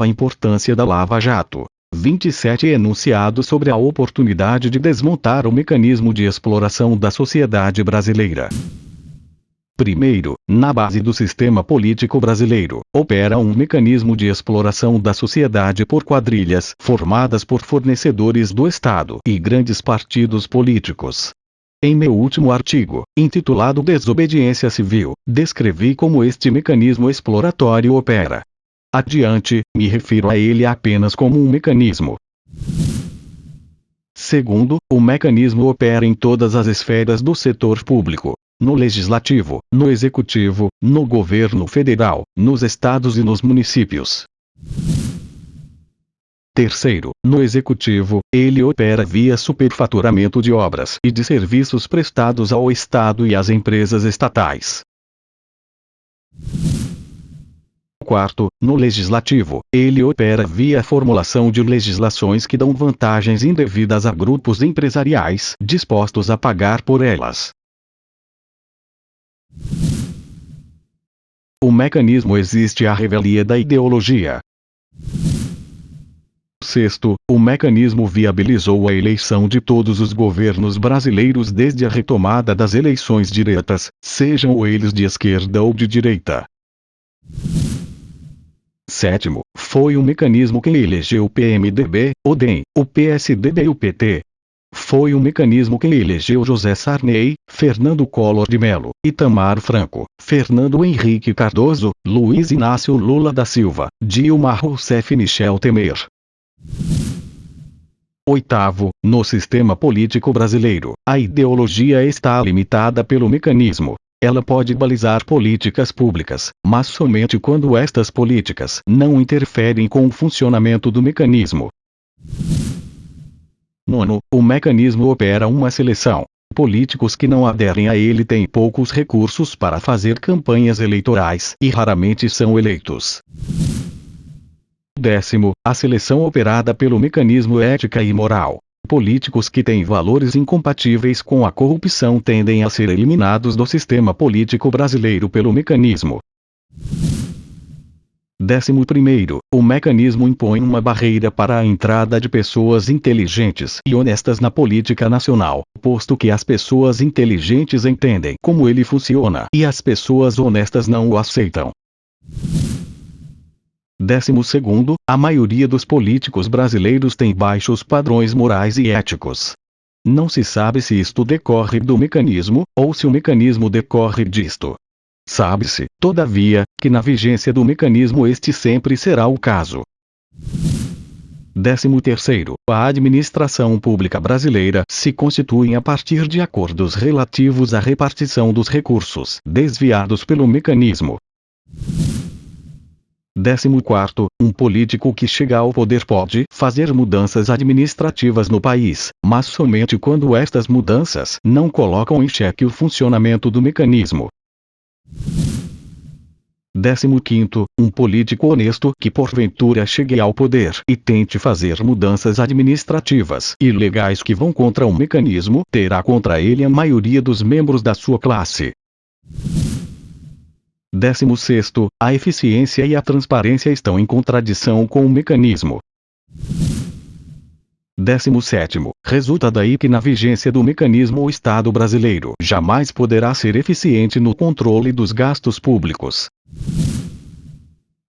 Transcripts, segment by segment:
A importância da Lava Jato. 27 enunciados sobre a oportunidade de desmontar o mecanismo de exploração da sociedade brasileira. Primeiro, na base do sistema político brasileiro, opera um mecanismo de exploração da sociedade por quadrilhas formadas por fornecedores do Estado e grandes partidos políticos. Em meu último artigo, intitulado Desobediência Civil, descrevi como este mecanismo exploratório opera. Adiante, me refiro a ele apenas como um mecanismo. Segundo, o mecanismo opera em todas as esferas do setor público. No legislativo, no executivo, no governo federal, nos estados e nos municípios. Terceiro, no executivo, ele opera via superfaturamento de obras e de serviços prestados ao Estado e às empresas estatais. Quarto, no legislativo, ele opera via formulação de legislações que dão vantagens indevidas a grupos empresariais dispostos a pagar por elas. O mecanismo existe à revelia da ideologia. Sexto, o mecanismo viabilizou a eleição de todos os governos brasileiros desde a retomada das eleições diretas, sejam eles de esquerda ou de direita. Sétimo, foi o mecanismo que elegeu o PMDB, o DEM, o PSDB e o PT. Foi o mecanismo que elegeu José Sarney, Fernando Collor de Mello, Itamar Franco, Fernando Henrique Cardoso, Luiz Inácio Lula da Silva, Dilma Rousseff e Michel Temer. Oitavo, no sistema político brasileiro, a ideologia está limitada pelo mecanismo. Ela pode balizar políticas públicas, mas somente quando estas políticas não interferem com o funcionamento do mecanismo. Nono, o mecanismo opera uma seleção. Políticos que não aderem a ele têm poucos recursos para fazer campanhas eleitorais e raramente são eleitos. Décimo, a seleção operada pelo mecanismo ética e moral. Políticos que têm valores incompatíveis com a corrupção tendem a ser eliminados do sistema político brasileiro pelo mecanismo. 11º, o mecanismo impõe uma barreira para a entrada de pessoas inteligentes e honestas na política nacional, posto que as pessoas inteligentes entendem como ele funciona e as pessoas honestas não o aceitam. 12º, a maioria dos políticos brasileiros tem baixos padrões morais e éticos. Não se sabe se isto decorre do mecanismo, ou se o mecanismo decorre disto. Sabe-se, todavia, que na vigência do mecanismo este sempre será o caso. 13º, a administração pública brasileira se constitui a partir de acordos relativos à repartição dos recursos desviados pelo mecanismo. 14º, um político que chega ao poder pode fazer mudanças administrativas no país, mas somente quando estas mudanças não colocam em xeque o funcionamento do mecanismo. 15º, um político honesto que porventura chegue ao poder e tente fazer mudanças administrativas e legais que vão contra o mecanismo, terá contra ele a maioria dos membros da sua classe. 16º, a eficiência e a transparência estão em contradição com o mecanismo. 17º, resulta daí que na vigência do mecanismo o Estado brasileiro jamais poderá ser eficiente no controle dos gastos públicos.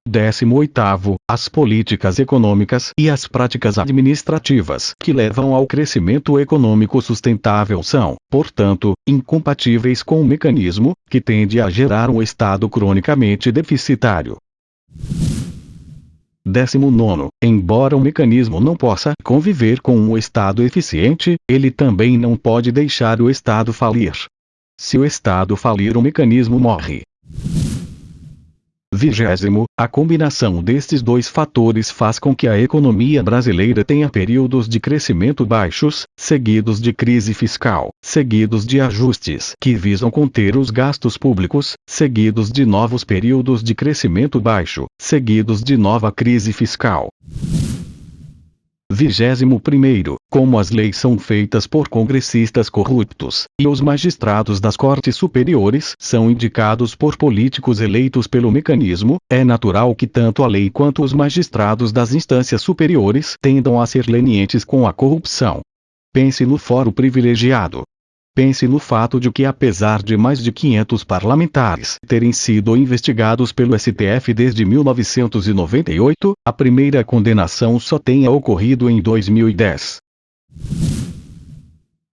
18º, as políticas econômicas e as práticas administrativas que levam ao crescimento econômico sustentável são, portanto, incompatíveis com o mecanismo, que tende a gerar um Estado cronicamente deficitário. 19º, embora o mecanismo não possa conviver com um Estado eficiente, ele também não pode deixar o Estado falir. Se o Estado falir, o mecanismo morre. 20º, a combinação destes dois fatores faz com que a economia brasileira tenha períodos de crescimento baixos, seguidos de crise fiscal, seguidos de ajustes que visam conter os gastos públicos, seguidos de novos períodos de crescimento baixo, seguidos de nova crise fiscal. 21º, como as leis são feitas por congressistas corruptos, e os magistrados das cortes superiores são indicados por políticos eleitos pelo mecanismo, é natural que tanto a lei quanto os magistrados das instâncias superiores tendam a ser lenientes com a corrupção. Pense no foro privilegiado. Pense no fato de que, apesar de mais de 500 parlamentares terem sido investigados pelo STF desde 1998, a primeira condenação só tenha ocorrido em 2010.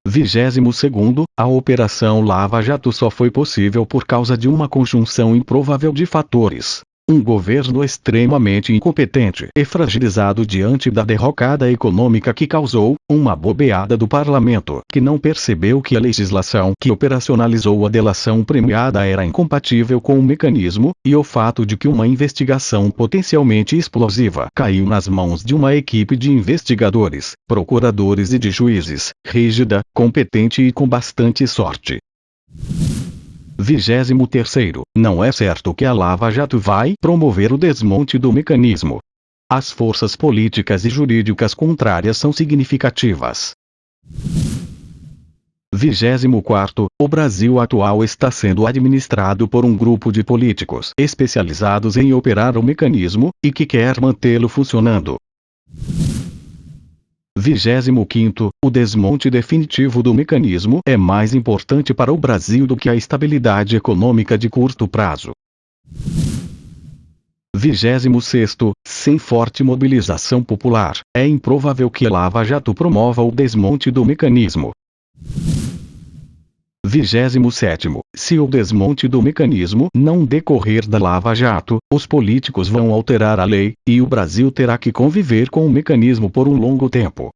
22º, a Operação Lava Jato só foi possível por causa de uma conjunção improvável de fatores. Um governo extremamente incompetente e fragilizado diante da derrocada econômica que causou, uma bobeada do parlamento que não percebeu que a legislação que operacionalizou a delação premiada era incompatível com o mecanismo, e o fato de que uma investigação potencialmente explosiva caiu nas mãos de uma equipe de investigadores, procuradores e de juízes, rígida, competente e com bastante sorte. 23º, não é certo que a Lava Jato vai promover o desmonte do mecanismo. As forças políticas e jurídicas contrárias são significativas. 24º, o Brasil atual está sendo administrado por um grupo de políticos especializados em operar o mecanismo, e que quer mantê-lo funcionando. 25º, o desmonte definitivo do mecanismo é mais importante para o Brasil do que a estabilidade econômica de curto prazo. 26º, sem forte mobilização popular, é improvável que a Lava Jato promova o desmonte do mecanismo. 27º, se o desmonte do mecanismo não decorrer da Lava Jato, os políticos vão alterar a lei, e o Brasil terá que conviver com o mecanismo por um longo tempo.